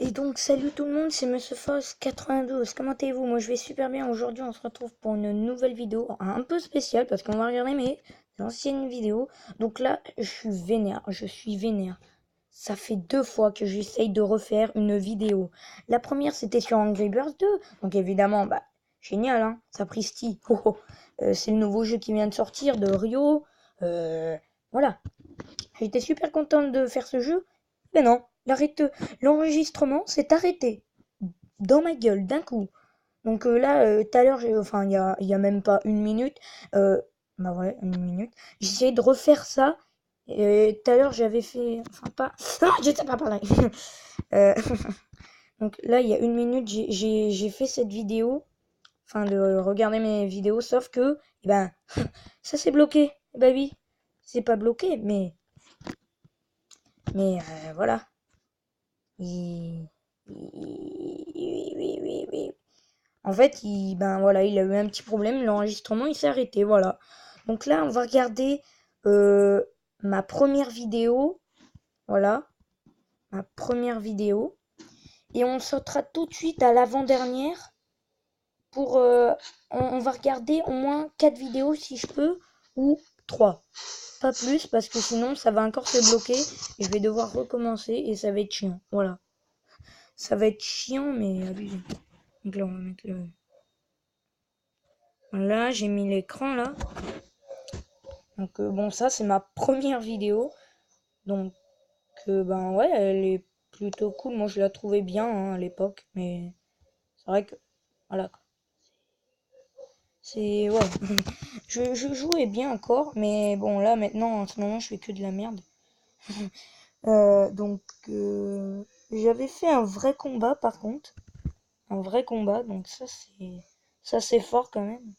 Et donc, salut tout le monde, c'est Monsieur Foss 92. Comment allez-vous? Moi, je vais super bien. Aujourd'hui, on se retrouve pour une nouvelle vidéo un peu spéciale parce qu'on va regarder mes anciennes vidéos. Donc là, je suis vénère. Ça fait 2 fois que j'essaye de refaire une vidéo. La première, c'était sur Angry Birds 2. Donc évidemment, génial, hein, sapristi. Oh, oh. C'est le nouveau jeu qui vient de sortir de Rio. Voilà. J'étais super contente de faire ce jeu. Mais non, l'enregistrement s'est arrêté dans ma gueule d'un coup. Donc là, tout à l'heure, il y a même pas une minute, voilà, une minute, j'essayais de refaire ça. Et tout à l'heure, j'avais fait, enfin pas, ah, je sais pas parler. Euh, donc là, il y a une minute, j'ai fait cette vidéo, enfin de regarder mes vidéos, sauf que, eh ben, ça c'est bloqué. Bah oui, c'est pas bloqué, mais voilà. Il... Oui. En fait, voilà, il a eu un petit problème, l'enregistrement il s'est arrêté, voilà. Donc là, on va regarder ma première vidéo, voilà, ma première vidéo. Et on sautera tout de suite à l'avant-dernière pour... on va regarder au moins 4 vidéos si je peux, ou 3. Pas plus, parce que sinon ça va encore se bloquer et je vais devoir recommencer et ça va être chiant, voilà. Ça va être chiant, mais abusé. Donc là, on va mettre le... Voilà, j'ai mis l'écran là. Donc bon, ça c'est ma première vidéo. Donc ouais, elle est plutôt cool. Moi je la trouvais bien hein, à l'époque, mais c'est vrai que voilà. C'est ouais. je jouais bien encore, mais bon là maintenant en ce moment je fais que de la merde. Donc j'avais fait un vrai combat par contre, un vrai combat. Donc ça c'est fort quand même.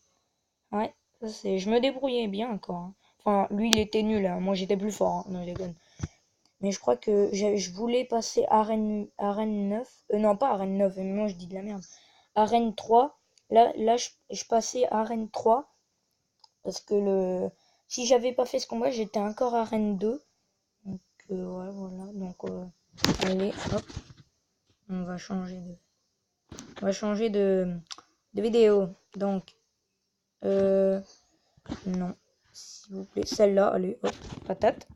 Ouais, je me débrouillais bien encore, hein. Enfin, lui, il était nul, hein. Moi, j'étais plus fort, hein. Non, il déconne. Mais je crois que je voulais passer arène 9. Non, pas arène 9, mais moi, je dis de la merde. Arène 3. Là je passais arène 3. Parce que si j'avais pas fait ce combat, j'étais encore arène 2. Donc, ouais, voilà. Donc, allez, hop. On va changer de vidéo. Donc, non. S'il vous plaît, celle-là, allez, hop, patate.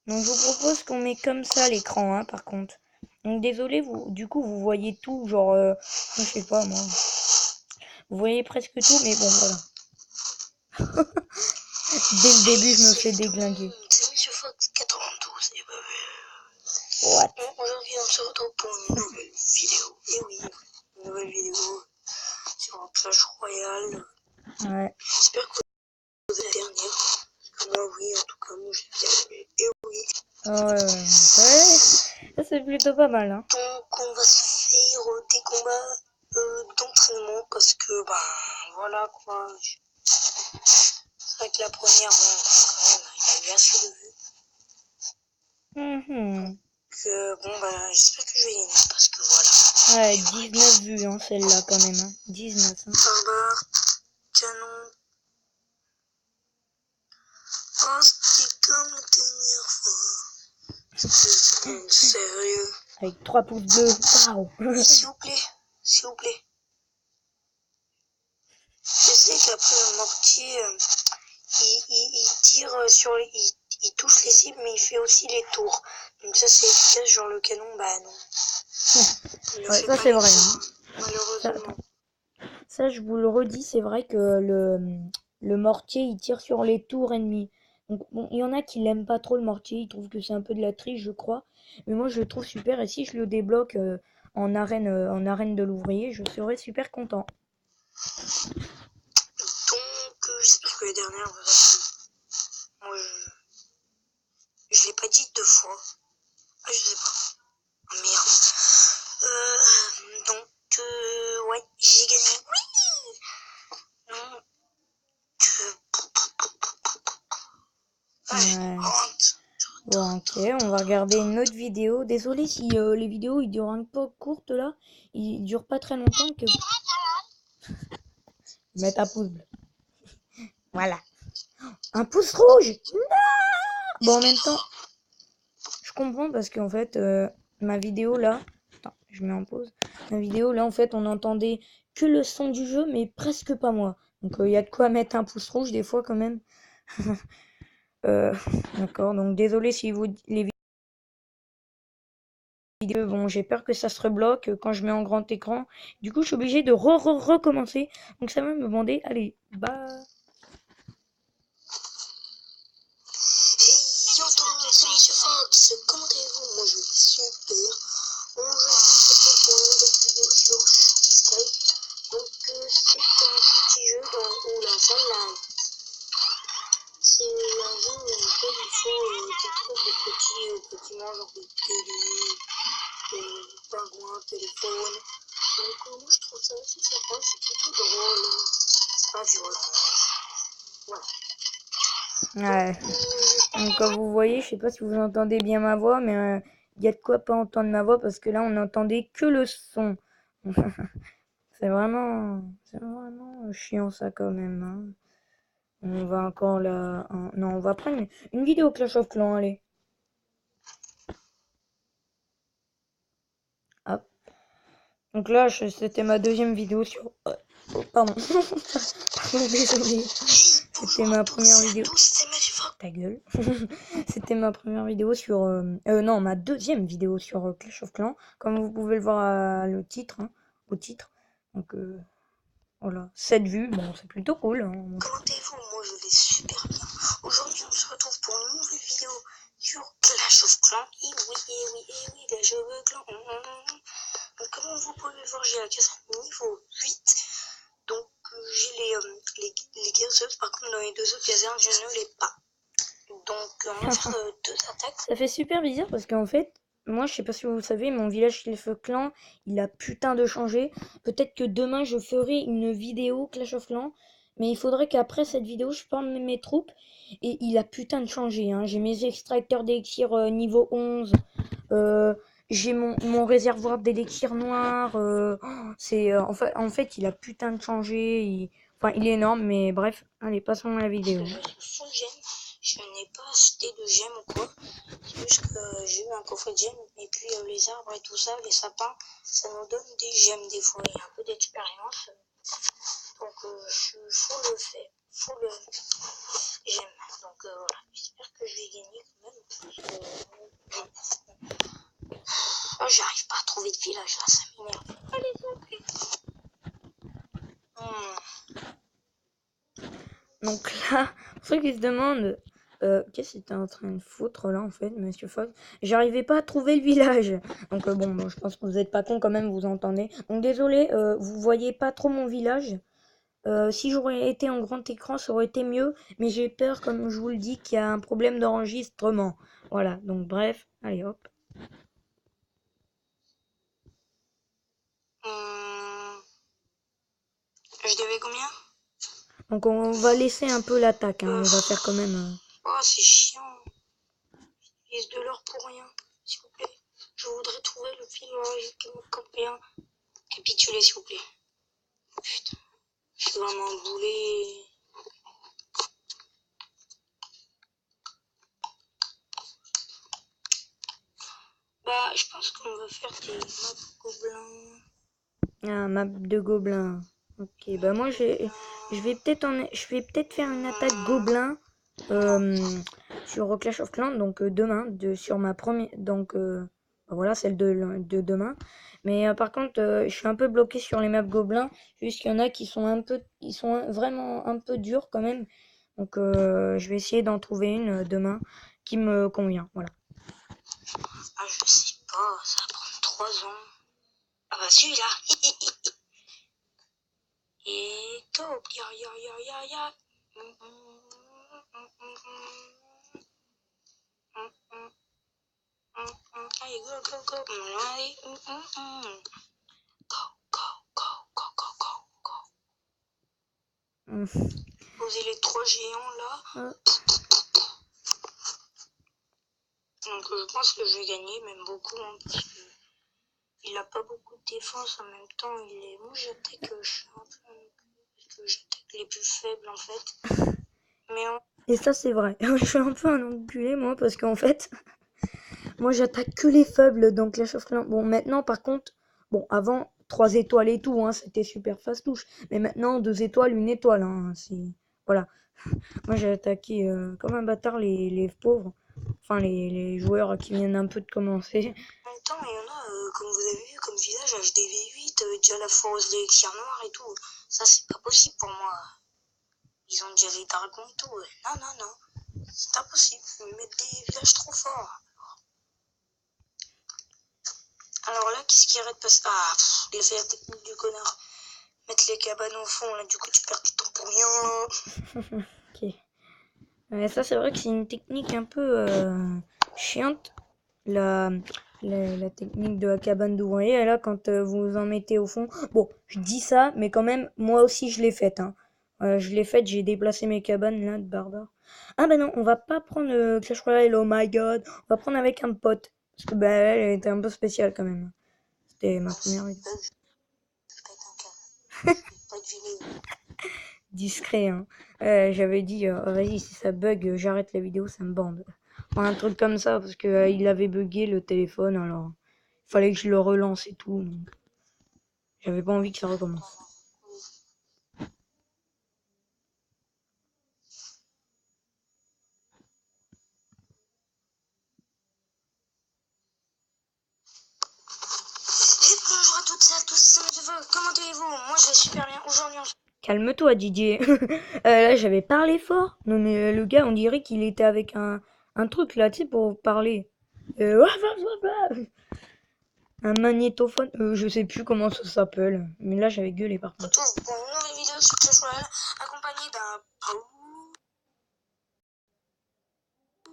Donc je vous propose qu'on met comme ça l'écran, hein, par contre. Donc désolé, du coup vous voyez tout, genre, je sais pas moi. Vous voyez presque tout, mais bon voilà. Dès le début, je me fais déglinguer. C'est Monsieur Fox 92. What? Aujourd'hui, on se retrouve pour une nouvelle vidéo. Et oui, une nouvelle vidéo sur Clash Royale. Ouais. J'espère que vous avez la dernière. Moi, oui, en tout cas, moi, j'ai bien aimé. Et oui. Ouais. Ça, c'est plutôt pas mal, hein. Donc, on va se faire des combats d'entraînement parce que, voilà quoi. C'est vrai que la première, quand même, il y a eu assez de vues. J'espère que je vais gagner parce que voilà. Ouais, 19 vues, hein, celle-là, quand même, hein. 19, hein. Barbare, canon. Oh, c'était comme la dernière fois. Sérieux. Avec 3 pouces bleus. Waouh. S'il vous plaît, s'il vous plaît. Je sais qu'après le mortier, il tire sur les... Il touche les cibles, mais il fait aussi les tours. Donc ça, c'est efficace. Genre le canon, non. Ouais, ça c'est vrai, hein. Malheureusement. Ça, je vous le redis, c'est vrai que le mortier, il tire sur les tours ennemies. Donc, bon, il y en a qui l'aiment pas trop le mortier, ils trouvent que c'est un peu de la triche, je crois. Mais moi, je le trouve super. Et si je le débloque en arène de l'ouvrier, je serais super content. Donc, j'espère que la dernière vous a plu. Moi, je l'ai pas dit 2 fois. Ah, je sais pas. Oh, merde. Donc, ouais, j'ai gagné. Oui. Ouais. Bon, ok, on va regarder une autre vidéo. Désolé si les vidéos ils durent un peu courtes là. Ils durent pas très longtemps que. Mettre un pouce bleu. Voilà. Un pouce rouge. Non. Bon, en même temps, je comprends parce qu'en fait, ma vidéo là, attends, je mets en pause. Ma vidéo là, en fait, on entendait que le son du jeu, mais presque pas moi. Donc il y a de quoi mettre un pouce rouge des fois quand même. Euh, d'accord, donc désolé si vous les vidéos, bon, j'ai peur que ça se rebloque quand je mets en grand écran. Du coup, je suis obligée de recommencer. Donc ça va me demander, allez, bah. Hey, yo tout le monde, c'est Monsieur Fox. Comment allez-vous? Moi je vais super. Aujourd'hui, c'est pour une nouvelle vidéo sur Skype. Donc, c'est un petit jeu où la salle live. C'est un jeu dans lequel il faut détruire des petits bâtiments, genre des télé, des pingouins, téléphones. Donc, moi je trouve ça assez sympa, c'est plutôt drôle. C'est pas violent. Voilà. Ouais. Donc comme vous voyez, je sais pas si vous entendez bien ma voix, mais il y a de quoi pas entendre ma voix parce que là on n'entendait que le son. C'est vraiment chiant ça quand même, hein. On va encore là. Non, on va prendre une vidéo Clash of Clans, allez. Hop. Donc là, c'était ma deuxième vidéo sur. Oh, pardon. Pardon, désolé. C'était ma première vidéo. Ta gueule. C'était ma première vidéo sur. Non, ma deuxième vidéo sur Clash of Clans. Comme vous pouvez le voir le titre, hein, au titre. Donc voilà. 7 vues, bon, c'est plutôt cool, hein. Comment allez-vous? Moi je vais super bien. Aujourd'hui on se retrouve pour une nouvelle vidéo sur Clash of Clans. Et oui, Clash of Clans. Donc comme vous pouvez le voir, j'ai la casquette niveau 8. Donc j'ai les gazeuses. Par contre dans les deux autres casernes, je ne l'ai pas. Donc on va faire deux attaques. Ça fait super bizarre parce qu'en fait, moi je sais pas si vous savez, mon village Clash of Clans, il a putain de changé. Peut-être que demain je ferai une vidéo Clash of Clans, mais il faudrait qu'après cette vidéo je forme mes troupes et il a putain de changé, hein. J'ai mes extracteurs d'élixir niveau 11, euh, j'ai mon réservoir d'élixir noir, en fait il a putain de changé, enfin il est énorme, mais bref, allez passons à la vidéo. Je n'ai pas acheté de gemmes ou quoi. C'est juste que j'ai eu un coffret de gemmes. Et puis les arbres et tout ça, les sapins, ça nous donne des gemmes des fois. Il y a un peu d'expérience. Donc full gemme. Donc voilà. J'espère que je vais gagner quand même. Oh, j'arrive pas à trouver de village là, ça m'énerve. Allez, Donc là, pour ceux qui se demandent qu'est-ce que c'était en train de foutre là en fait, Monsieur Fox, j'arrivais pas à trouver le village. Donc bon, je pense que vous êtes pas con quand même, vous entendez. Donc désolé, vous voyez pas trop mon village. Si j'aurais été en grand écran, ça aurait été mieux, mais j'ai peur, comme je vous le dis, qu'il y a un problème d'enregistrement. Voilà, donc bref, allez hop. Je devais combien? Donc on va laisser un peu l'attaque, hein. On va faire quand même. Oh, c'est chiant. J'utilise de l'or pour rien, s'il vous plaît. Je voudrais trouver le village qui me convient. Capitulez, s'il vous plaît. Putain, je suis vraiment boulé. Bah, je pense qu'on va faire des maps gobelins. Ah, map de gobelins. Ok, bah moi je vais peut-être faire une attaque gobelin sur Clash of Clans, donc demain, sur ma première, donc bah voilà, celle de demain. Mais par contre, je suis un peu bloqué sur les maps gobelins, juste qu'il y en a qui sont ils sont vraiment un peu durs quand même. Donc je vais essayer d'en trouver une demain qui me convient, voilà. Ah, je sais pas, ça va prendre 3 ans. Ah bah celui-là. Et top, ya. Allez, go. Allez, go. Posez les 3 géants là. Donc je pense que je vais gagner, même beaucoup, hein, parce que il a pas beaucoup de défense en même temps. Moi j'attaque, je suis un peu parce que j'attaque les plus faibles en fait. Mais Et ça c'est vrai, je suis un peu un enculé moi parce qu'en fait Moi, j'attaque que les faibles dans Clash of Clans. Bon, maintenant, par contre, bon, avant, 3 étoiles et tout, hein, c'était super fastoche. Mais maintenant, 2 étoiles, 1 étoile, hein, c'est... Voilà. Moi, j'ai attaqué comme un bâtard les pauvres. Enfin, les joueurs qui viennent un peu de commencer. En même temps, il y en a, comme vous avez vu, comme village HDV8, déjà la force d'élixir noir et tout. Ça, c'est pas possible pour moi. Ils ont déjà les dragons et tout. Non, non, non. C'est impossible. Ils mettent des villages trop forts. Alors là, qu'est-ce qui arrête pas ça? Ah, il a fait la technique du connard. Mettre les cabanes au fond, là, du coup, tu perds du temps pour rien, là. Ok. Ça, c'est vrai que c'est une technique un peu chiante. La, la technique de la cabane d'ouvrier, là, quand vous en mettez au fond. Bon, je dis ça, mais quand même, moi aussi, je l'ai faite. Hein. Je l'ai faite, j'ai déplacé mes cabanes, là, de barbare. Ah bah non, on va pas prendre Clash Royale, oh my god. On va prendre avec un pote. Parce que bah, elle était un peu spéciale quand même. C'était ma première vidéo. Pas deviner. Discret, hein. J'avais dit, oh, vas-y, si ça bug, j'arrête la vidéo, ça me bande. Enfin, un truc comme ça, parce que il avait bugué le téléphone, alors il fallait que je le relance et tout. Donc, j'avais pas envie que ça recommence. Et bonjour à toutes et à tous, c'est Monsieur Fogg. Comment allez-vous? Moi, je vais super bien. Aujourd'hui, Calme-toi, Didier. Là, j'avais parlé fort. Non, mais le gars, on dirait qu'il était avec un truc là, tu sais, pour parler. Un magnétophone. Je sais plus comment ça s'appelle. Mais là, j'avais gueulé par on se contre. retrouve pour une nouvelle vidéo sur Clash Royale, accompagné d'un...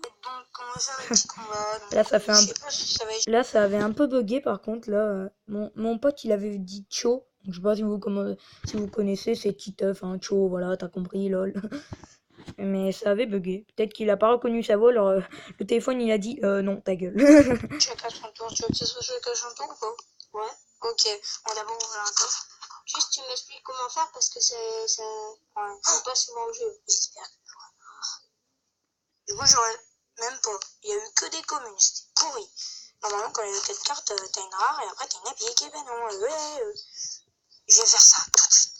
Donc, on va faire le petit combat. Donc, Là, ça fait je un sais pas si ça va être... Là, ça avait un peu bugué par contre. Là, mon pote, il avait dit Cho. Donc, je sais pas si vous connaissez, c'est Titeuf, hein, Cho, voilà, t'as compris, lol. Mais ça avait bugué. Peut-être qu'il a pas reconnu sa voix, alors le téléphone, il a dit non, ta gueule. Chacun son tour. Tu veux que ce soit chacun son tour ou pas? Ouais. Ok. On va d'abord ouvrir un coffre. Juste, tu m'expliques comment faire parce que c'est pas souvent le jeu. J'espère que tu vois. Du coup, j'aurais même pas. Il y a eu que des communes. C'était pourri. Normalement, quand il y a 4 cartes, t'as une rare et après t'as une épique. Et ben non, je vais faire ça tout de suite.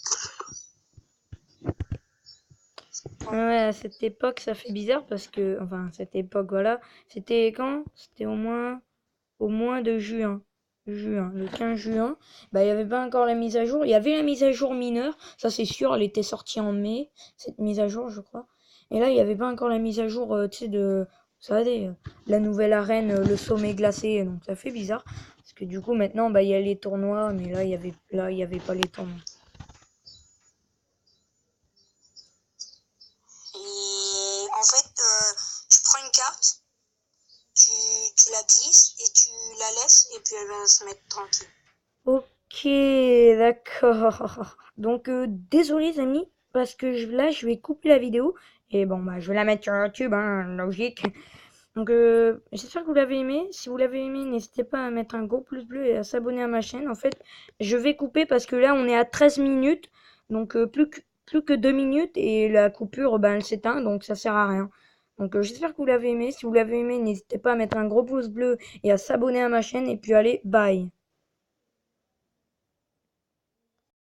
Ouais, à cette époque, ça fait bizarre parce que, enfin, cette époque, voilà, c'était quand? C'était au moins de juin. Le 15 juin. Bah, il y avait pas encore la mise à jour. Il y avait la mise à jour mineure, ça c'est sûr, elle était sortie en mai, cette mise à jour, je crois. Et là, il y avait pas encore la mise à jour, tu sais, vous savez, la nouvelle arène, le sommet glacé. Donc ça fait bizarre. Parce que du coup, maintenant, bah, il y a les tournois, mais là, il y avait pas les tournois. Et en fait, tu prends une carte, tu la glisses et tu la laisses et puis elle va se mettre tranquille. Ok, d'accord. Donc, désolé les amis, parce que là, je vais couper la vidéo. Et bon, bah, je vais la mettre sur YouTube, hein, logique. Donc, j'espère que vous l'avez aimé. Si vous l'avez aimé, n'hésitez pas à mettre un gros pouce bleu et à s'abonner à ma chaîne. En fait, je vais couper parce que là, on est à 13 minutes. Donc, plus que 2 minutes et la coupure, ben, elle s'éteint. Donc, ça sert à rien. Donc, j'espère que vous l'avez aimé. Si vous l'avez aimé, n'hésitez pas à mettre un gros pouce bleu et à s'abonner à ma chaîne. Et puis, allez, bye.